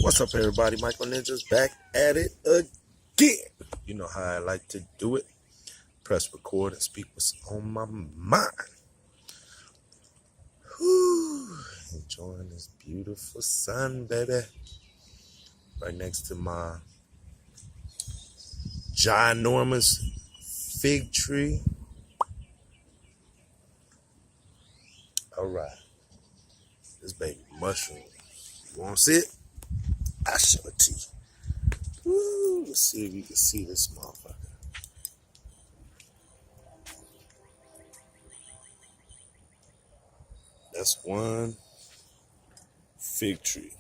What's up, everybody? Michael Ninja's back at it again. You know how I like to do it. Press record and speak what's on my mind. Whew. Enjoying this beautiful sun, baby. Right next to my ginormous fig tree. All right. This baby mushroom. You want to see it? I'll show it to you. Woo. Let's see if you can see this motherfucker. That's one fig tree.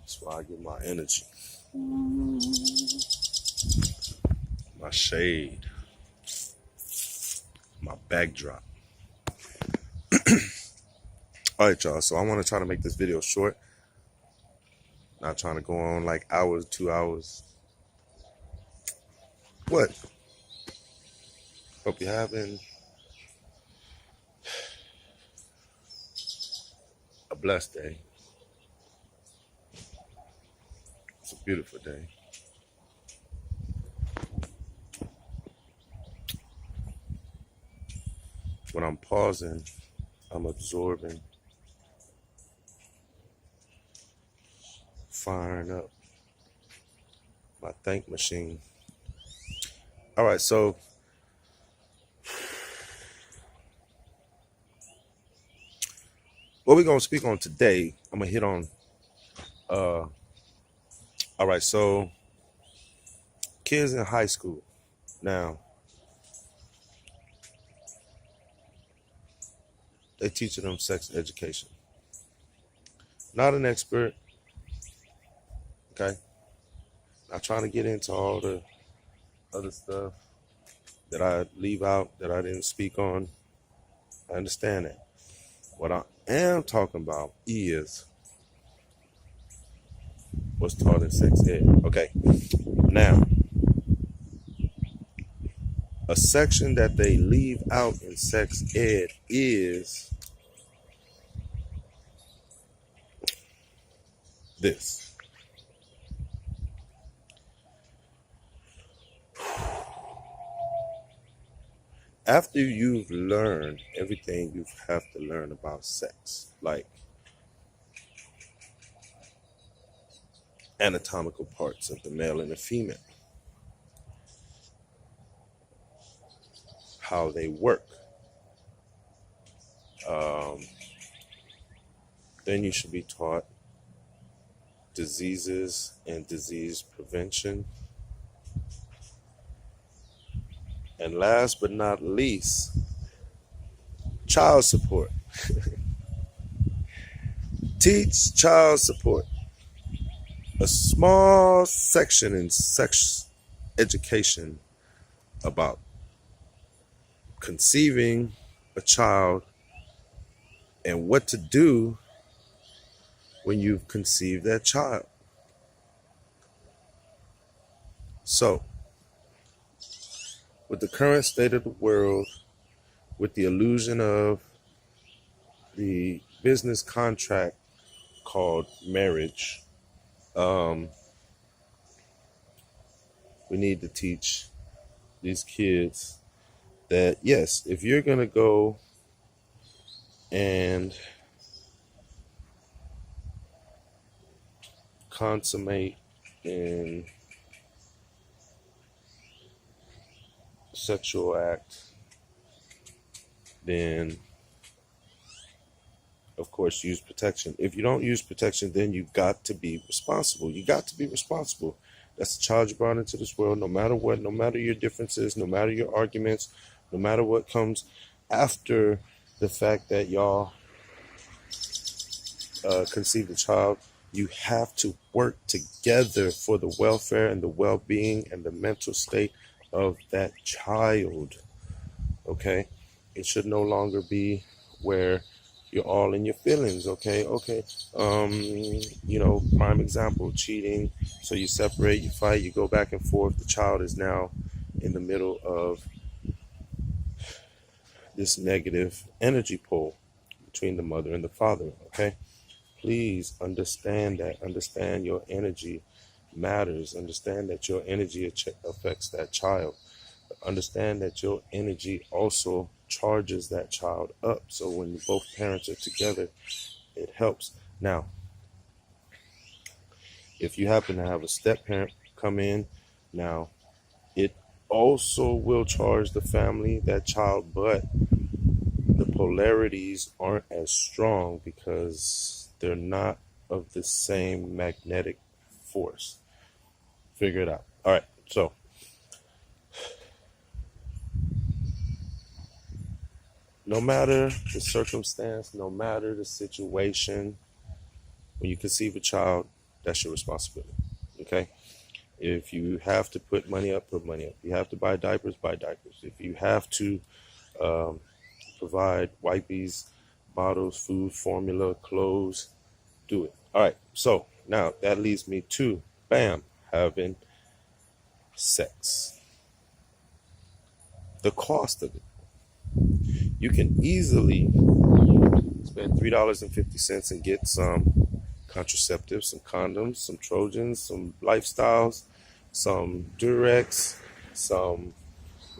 That's why I get my energy. My shade. My backdrop. Alright, y'all. So I want to try to make this video short. Not trying to go on like hours, 2 hours. What? Hope you're having a blessed day. It's a beautiful day. When I'm pausing, I'm absorbing, firing up my think machine. All right, so what we're going to speak on today, I'm going to hit on, all right, so kids in high school. Now, they teaching them sex education. Not an expert, okay? Not trying to get into all the other stuff that I leave out, that I didn't speak on. I understand that. What I am talking about is what's taught in sex ed. Okay, now, a section that they leave out in sex ed is this. After you've learned everything you have to learn about sex, like anatomical parts of the male and the female, how they work, then you should be taught diseases and disease prevention. And last but not least, child support. Teach child support. A small section in sex education about conceiving a child and what to do when you've conceived that child. So, with the current state of the world, with the illusion of the business contract called marriage, we need to teach these kids that, yes, if you're going to go and consummate in sexual act, then of course use protection. If you don't use protection, then you got to be responsible. You got to be responsible. That's the child you brought into this world. No matter what, no matter your differences, no matter your arguments, no matter what comes after the fact that y'all conceived a child, you have to work together for the welfare and the well-being and the mental state of that child. Okay, it should no longer be where you're all in your feelings. Okay, prime example, cheating. So you separate, you fight, you go back and forth. The child is now in the middle of this negative energy pull between the mother and the father. Okay, Please understand that. Understand your energy matters. Understand that your energy affects that child. Understand that your energy also charges that child up. So when both parents are together, it helps. Now, if you happen to have a step parent come in, now it also will charge the family, that child, but the polarities aren't as strong because they're not of the same magnetic force. Figure it out. All right. So no matter the circumstance, no matter the situation, when you conceive a child, that's your responsibility. Okay? If you have to put money up, put money up. If you have to buy diapers, buy diapers. If you have to provide wipes, bottles, food, formula, clothes, do it. All right. So now that leads me to, bam, having sex. The cost of it. You can easily spend $3.50 and get some contraceptives, some condoms, some Trojans, some lifestyles, some Durex, some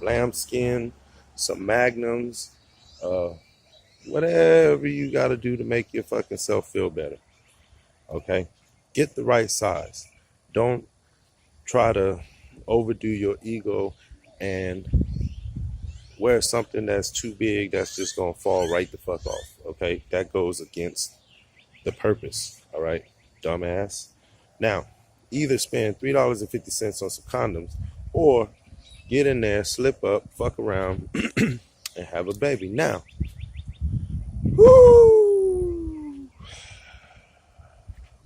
lambskin, some Magnums, whatever you got to do to make your fucking self feel better. Okay? Get the right size. Don't try to overdo your ego and wear something that's too big that's just going to fall right the fuck off. Okay? That goes against the purpose. All right? Dumbass. Now, either spend $3.50 on some condoms or get in there, slip up, fuck around, and have a baby. Now, whoo,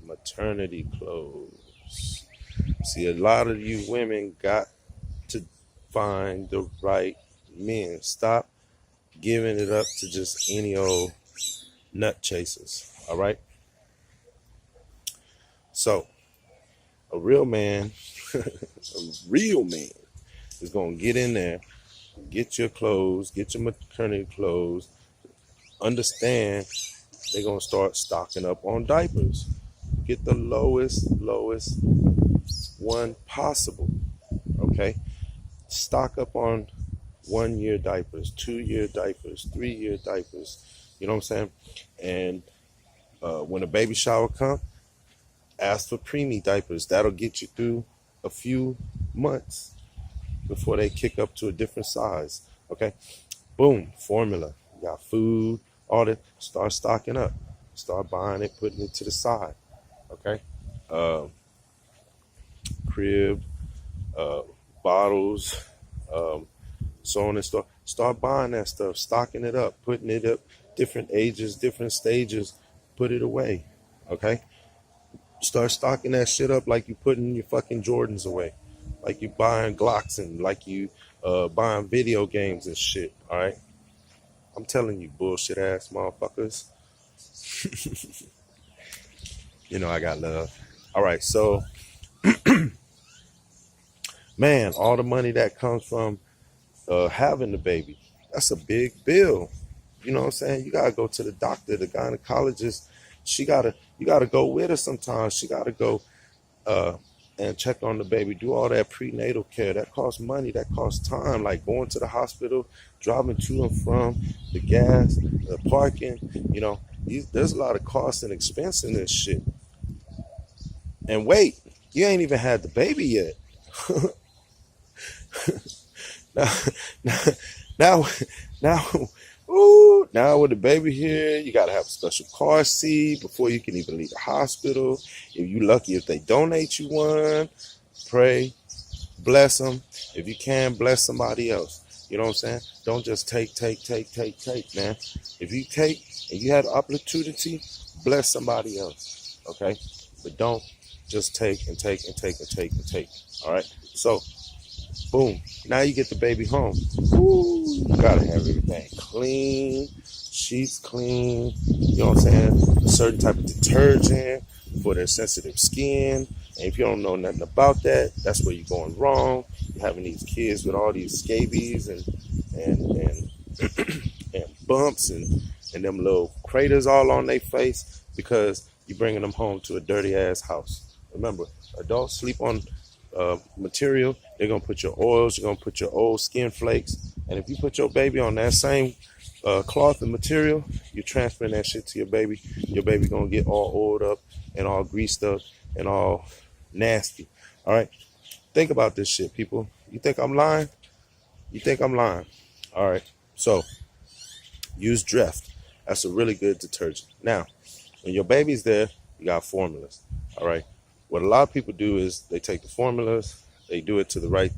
maternity clothes. See, a lot of you women got to find the right men. Stop giving it up to just any old nut chasers. All right? So, a real man, is going to get in there, get your clothes, get your maternity clothes, understand they're going to start stocking up on diapers. Get the lowest one possible, okay? Stock up on 1 year diapers, 2 year diapers, 3 year diapers, you know what I'm saying? And when a baby shower comes, ask for preemie diapers. That'll get you through a few months before they kick up to a different size. Okay? Boom. Formula. You got food, all that. Start stocking up. Start buying it, putting it to the side. Okay? Crib, bottles, so on and so. Start buying that stuff, stocking it up, putting it up, different ages, different stages, put it away. Okay? Start stocking that shit up like you putting your fucking Jordans away. Like you buying Glocks and like you buying video games and shit. All right? I'm telling you, bullshit ass motherfuckers. You know I got love. All right, so man, all the money that comes from having the baby, that's a big bill. You know what I'm saying? You gotta go to the doctor, the gynecologist. You gotta go with her sometimes. She gotta go and check on the baby, do all that prenatal care. That costs money, that costs time, like going to the hospital, driving to and from, the gas, the parking, you know, there's a lot of cost and expense in this shit. And wait, you ain't even had the baby yet. now, ooh, now with the baby here, you gotta have a special car seat before you can even leave the hospital. If you lucky, if they donate you one, pray, bless them. If you can, bless somebody else. You know what I'm saying? Don't just take, man. If you take and you have the opportunity, bless somebody else. Okay? But don't just take and take. All right? So, boom. Now you get the baby home. Ooh, you gotta have everything clean, sheets clean, you know what I'm saying? A certain type of detergent for their sensitive skin. And if you don't know nothing about that, that's where you're going wrong. You're having these kids with all these scabies and and bumps and them little craters all on their face because You bringing them home to a dirty ass house. Remember, adults sleep on material. They're gonna put your oils. You're gonna put your old skin flakes. And if you put your baby on that same cloth and material, you're transferring that shit to your baby. Your baby gonna get all oiled up and all greased up and all nasty. All right. Think about this shit, people. You think I'm lying? You think I'm lying? All right. So use Dreft. That's a really good detergent. Now, when your baby's there, you got formulas. All right. What a lot of people do is they take the formulas, they do it to the right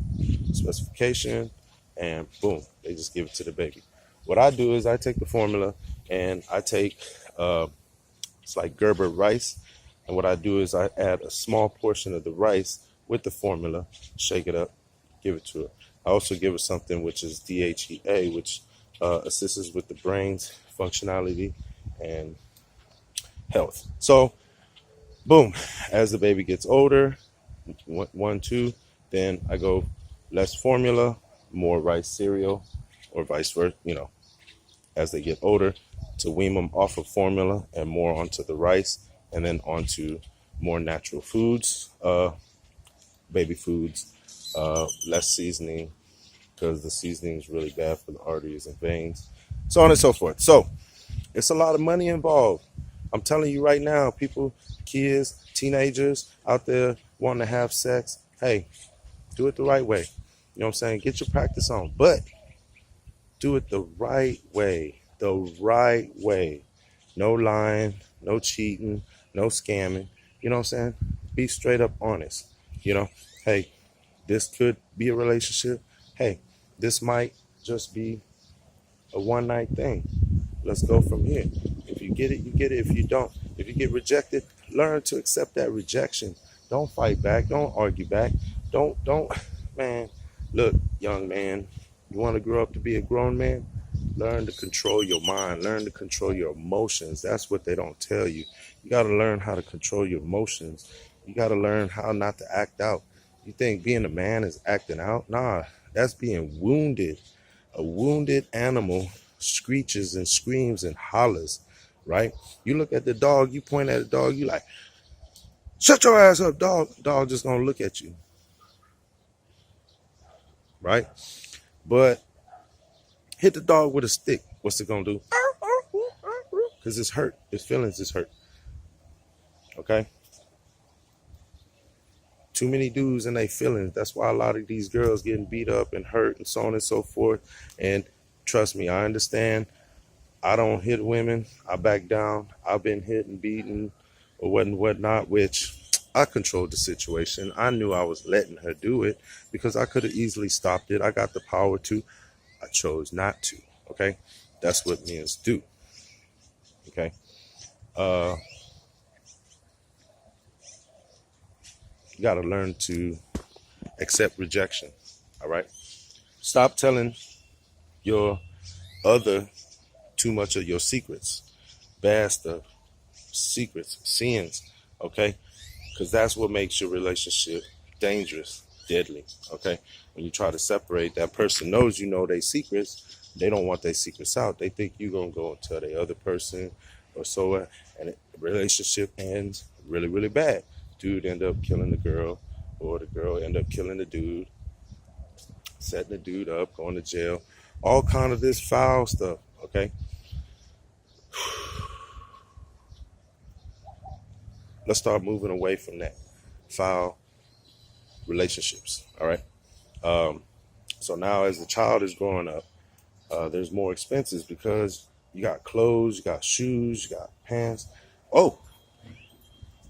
specification, and boom, they just give it to the baby. What I do is I take the formula and I take it's like Gerber rice, and what I do is I add a small portion of the rice with the formula, shake it up, give it to her. I also give her something which is DHEA, which assists with the brain's functionality and health. So, boom, as the baby gets older, 1, 2, then I go less formula, more rice cereal, or vice versa, as they get older, to wean them off of formula and more onto the rice, and then onto more natural foods, baby foods, less seasoning, because the seasoning is really bad for the arteries and veins, so on and so forth. So it's a lot of money involved. I'm telling you right now, people, kids, teenagers out there wanting to have sex, hey, do it the right way. You know what I'm saying? Get your practice on, but do it the right way. The right way. No lying, no cheating, no scamming. You know what I'm saying? Be straight up honest. Hey, this could be a relationship. Hey, this might just be a one night thing. Let's go from here. If you get it, you get it. If you don't, if you get rejected, learn to accept that rejection. Don't fight back. Don't argue back. Don't, man. Look, young man, you want to grow up to be a grown man? Learn to control your mind. Learn to control your emotions. That's what they don't tell you. You got to learn how to control your emotions. You got to learn how not to act out. You think being a man is acting out? Nah, that's being wounded. A wounded animal screeches and screams and hollers, right? You look at the dog, you point at the dog, you like, shut your ass up, dog. Dog just gonna look at you, right? But hit the dog with a stick. What's it gonna do? Because it's hurt. Its feelings is hurt. Okay? Too many dudes in their feelings. That's why a lot of these girls getting beat up and hurt and so on and so forth. And trust me, I understand. I don't hit women. I back down. I've been hit and beaten or whatnot, which I controlled the situation. I knew I was letting her do it because I could have easily stopped it. I got the power to. I chose not to. Okay? That's what men do. Okay? You got to learn to accept rejection. All right? Stop telling your other too much of your secrets, bad stuff, secrets, sins, okay? Because that's what makes your relationship dangerous, deadly, okay? When you try to separate, that person knows you know their secrets. They don't want their secrets out. They think you're going to go and tell the other person or so, and the relationship ends really, really bad. Dude end up killing the girl, or the girl end up killing the dude, setting the dude up, going to jail, all kind of this foul stuff, okay? Let's start moving away from that foul relationships, all right? So now as the child is growing up, there's more expenses because you got clothes, you got shoes, you got pants. Oh,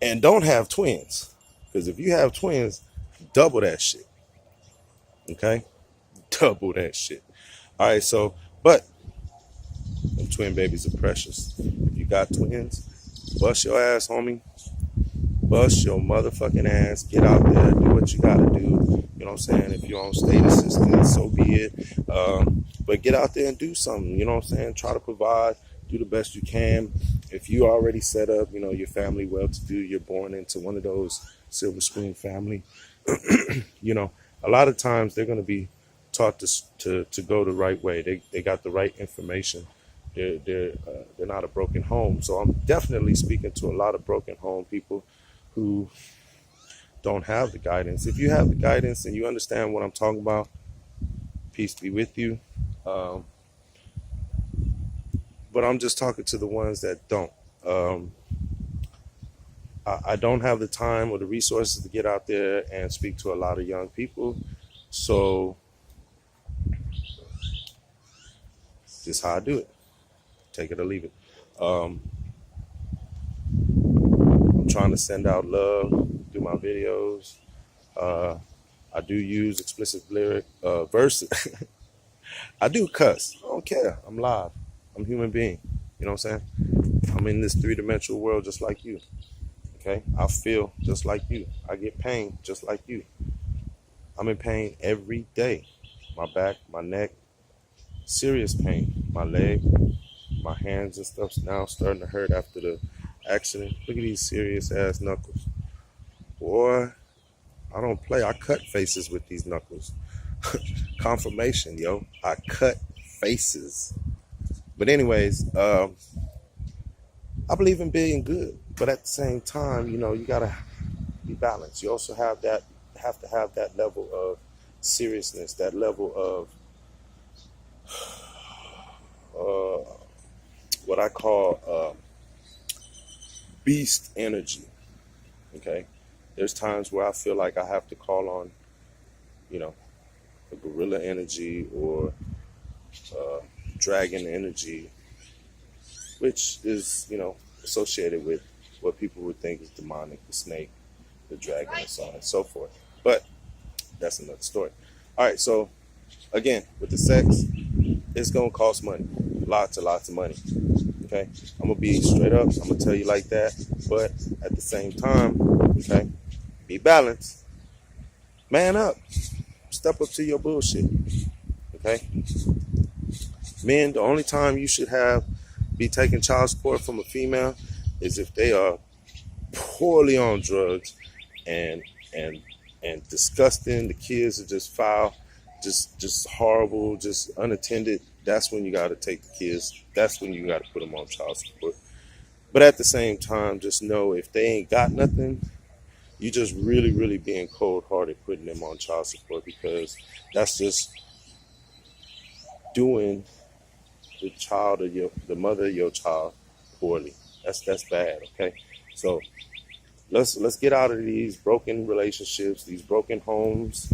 and don't have twins, because if you have twins, double that shit, okay? Double that shit. All right, so, but them twin babies are precious. If you got twins, bust your ass, homie. Bust your motherfucking ass. Get out there, do what you gotta do. You know what I'm saying? If you're on state assistance, so be it. But get out there and do something. You know what I'm saying? Try to provide. Do the best you can. If you already set up, your family well-to-do, you're born into one of those silver spoon family. A lot of times they're going to be taught to go the right way. They got the right information they're not a broken home. So I'm definitely speaking to a lot of broken home people who don't have the guidance. If you have the guidance and you understand what I'm talking about, peace be with you. Um, but I'm just talking to the ones that don't. Um, I don't have the time or the resources to get out there and speak to a lot of young people. So this is how I do it. Take it or leave it. Um, I'm trying to send out love through my videos. I do use explicit lyric verses. I do cuss. I don't care. I'm live. I'm a human being. You know what I'm saying? I'm in this three-dimensional world just like you. Okay? I feel just like you. I get pain just like you. I'm in pain every day. My back, my neck, serious pain. My leg, my hands and stuff's now starting to hurt after the accident. Look at these serious ass knuckles. Boy, I don't play. I cut faces with these knuckles. Confirmation, yo. I cut faces. But anyways, I believe in being good. But at the same time, you know, you gotta be balanced. You also have to have that level of seriousness, that level of what I call beast energy. Okay, there's times where I feel like I have to call on, you know, a gorilla energy or dragon energy, which is, you know, associated with what people would think is demonic, the snake, the dragon, and so on and so forth. But that's another story. All right, so again, with the sex, it's gonna cost money, lots and lots of money. Okay, I'm gonna be straight up. I'm gonna tell you like that. But at the same time, okay, be balanced. Man up. Step up to your bullshit. Okay. Men, the only time you should be taking child support from a female is if they are poorly on drugs and disgusting. The kids are just foul, just horrible, just unattended. That's when you got to take the kids. That's when you got to put them on child support. But at the same time, just know if they ain't got nothing, you just really, really being cold-hearted putting them on child support, because that's just doing the mother of your child poorly. That's bad. Okay, so let's get out of these broken relationships, these broken homes,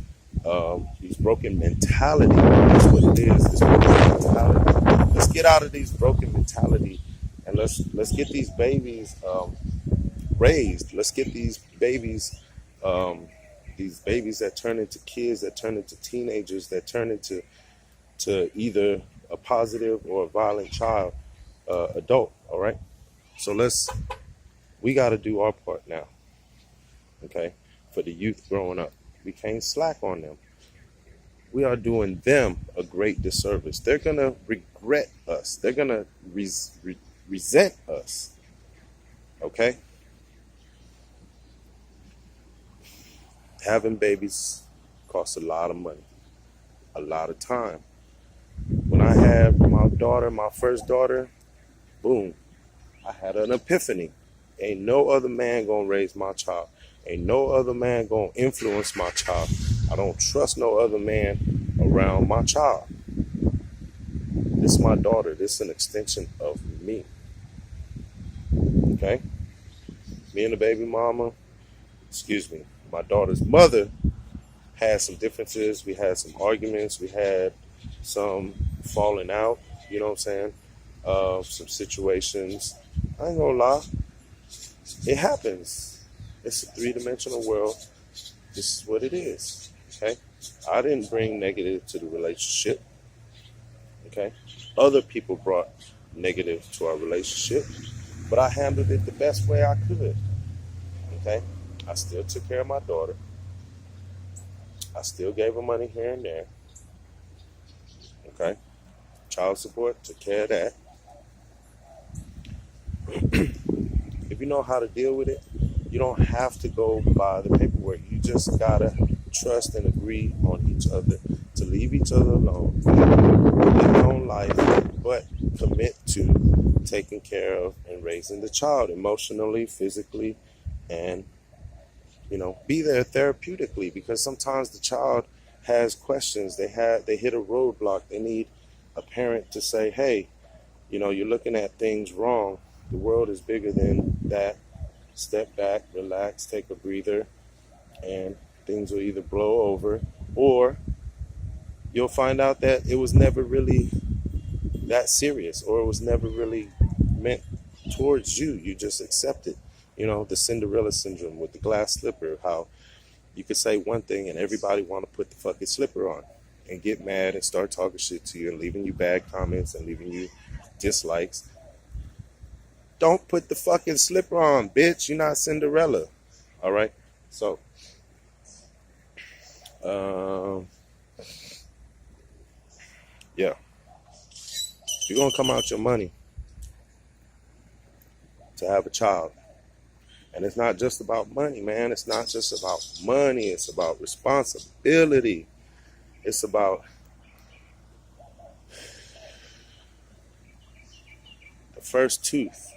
these broken mentality. That's what it is. This broken mentality. Let's get out of these broken mentality, and let's get these babies raised. Let's get these babies that turn into kids, that turn into teenagers, that turn into either a positive or a violent child, adult. All right. So we got to do our part now. Okay. For the youth growing up, we can't slack on them. We are doing them a great disservice. They're going to regret us. They're going to resent us. Okay. Having babies costs a lot of money, a lot of time. When I had my first daughter, boom, I had an epiphany. Ain't no other man gonna raise my child. Ain't no other man gonna influence my child. I don't trust no other man around my child. This is my daughter. This is an extension of me. Okay? Me and the baby mama, my daughter's mother had some differences. We had some arguments. We had some falling out, you know what I'm saying? Some situations. I ain't gonna lie. It happens. It's a three-dimensional world. This is what it is. Okay? I didn't bring negative to the relationship. Okay? Other people brought negative to our relationship, but I handled it the best way I could. Okay? I still took care of my daughter. I still gave her money here and there. Okay? Child support, took care of that. If you know how to deal with it, you don't have to go by the paperwork. You just gotta trust and agree on each other to leave each other alone, live your own life. but commit to taking care of and raising the child emotionally, physically, and be there therapeutically, because sometimes the child has questions. They hit a roadblock. They need a parent to say, hey, you're looking at things wrong. The world is bigger than that. Step back, relax, take a breather, and things will either blow over, or you'll find out that it was never really that serious, or it was never really meant towards you. You just accept it. The Cinderella syndrome with the glass slipper, how you could say one thing and everybody want to put the fucking slipper on and get mad and start talking shit to you and leaving you bad comments and leaving you dislikes. Don't put the fucking slipper on, bitch. You're not Cinderella. All right? So, yeah. You're going to come out your money to have a child. And it's not just about money, man. It's not just about money. It's about responsibility. It's about the first tooth,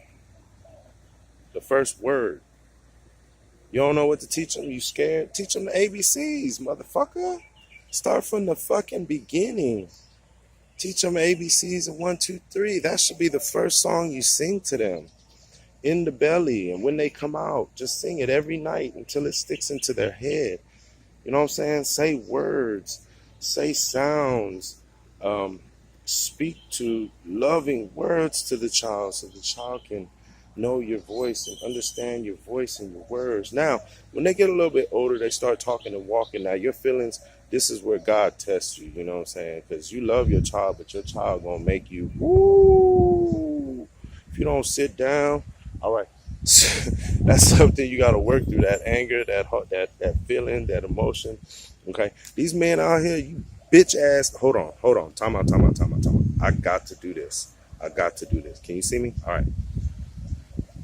the first word. You don't know what to teach them? You scared? Teach them the ABCs, motherfucker. Start from the fucking beginning. Teach them ABCs of 1, 2, 3. That should be the first song you sing to them. In the belly, and when they come out, just sing it every night until it sticks into their head. You know what I'm saying? Say words, say sounds, speak to loving words to the child so the child can know your voice and understand your voice and your words. Now, when they get a little bit older, they start talking and walking. Now, your feelings, this is where God tests you, you know what I'm saying? Because you love your child, but your child gonna make you, woo! If you don't sit down, all right, that's something you got to work through. That anger, that feeling, that emotion. Okay, these men out here, you bitch ass. Hold on. Time out. I got to do this. Can you see me? All right,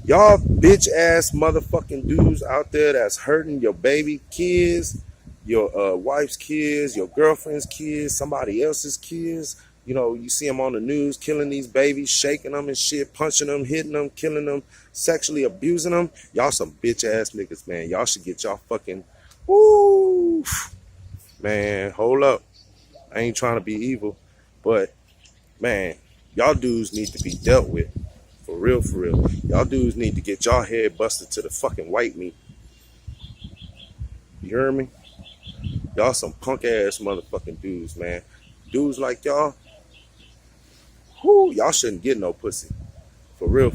y'all bitch ass motherfucking dudes out there that's hurting your baby kids, your wife's kids, your girlfriend's kids, somebody else's kids. You see them on the news killing these babies, shaking them and shit, punching them, hitting them, killing them, sexually abusing them. Y'all some bitch ass niggas, man. Y'all should get y'all fucking, woo, man, hold up. I ain't trying to be evil, but man, y'all dudes need to be dealt with. For real. Y'all dudes need to get y'all head busted to the fucking white meat. You hear me? Y'all some punk ass motherfucking dudes, man. Dudes like y'all, y'all shouldn't get no pussy. For real.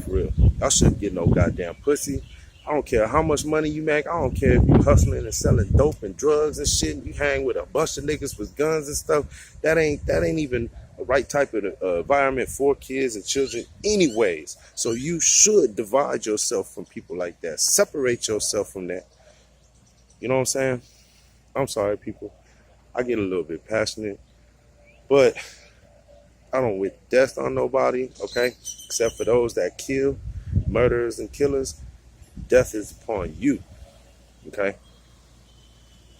Y'all shouldn't get no goddamn pussy. I don't care how much money you make. I don't care if you hustling and selling dope and drugs and shit. And you hang with a bunch of niggas with guns and stuff. That ain't even the right type of environment for kids and children anyways. So you should divide yourself from people like that. Separate yourself from that. You know what I'm saying? I'm sorry, people. I get a little bit passionate. But I don't wish death on nobody, okay? Except for those that kill, murderers and killers. Death is upon you, okay?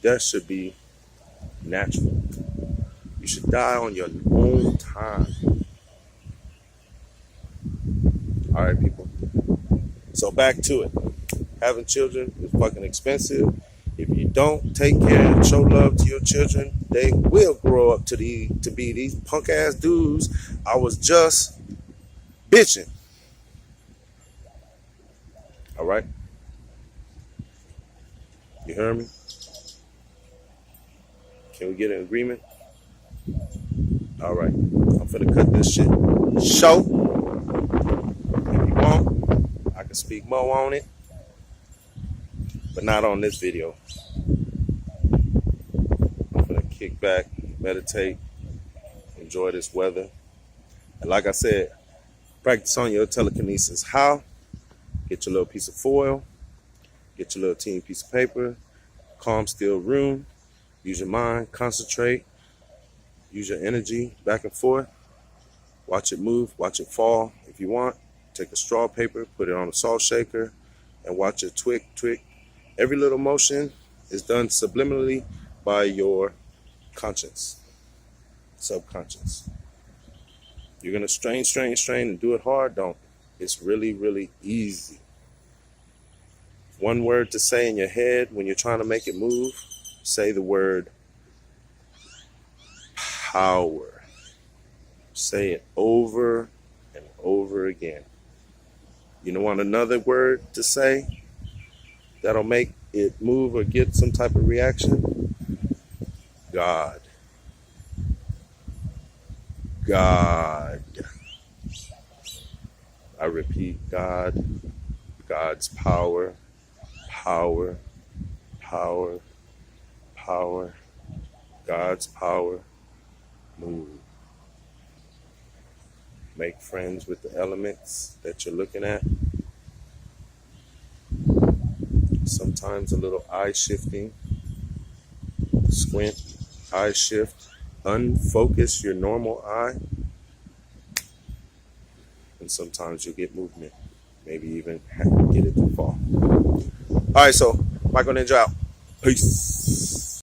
Death should be natural. You should die on your own time. All right, people. So back to it. Having children is fucking expensive. If you don't take care and show love to your children, they will grow up to be these punk ass dudes I was just bitching. All right? You heard me? Can we get an agreement? All right. I'm finna cut this shit short. If you want, I can speak more on it, but not on this video. I'm finna kick back, meditate, enjoy this weather. And like I said, practice on your telekinesis. How? Get your little piece of foil, get your little teeny piece of paper, calm, still room, use your mind, concentrate, use your energy back and forth, watch it move, watch it fall. If you want, take a straw paper, put it on a salt shaker, and watch it twick. Every little motion is done subliminally by your conscience, subconscious. You're going to strain, and do it hard. Don't. It's really, really easy. One word to say in your head when you're trying to make it move, say the word power. Say it over and over again. You don't want another word to say that'll make it move or get some type of reaction? God. God. I repeat, God. God's power. Power. Power. Power. God's power. Move. Make friends with the elements that you're looking at. Sometimes a little eye shifting. Squint, eye shift, unfocus your normal eye. And sometimes you'll get movement. Maybe even get it to fall. All right, so Michael Ninja out. Peace.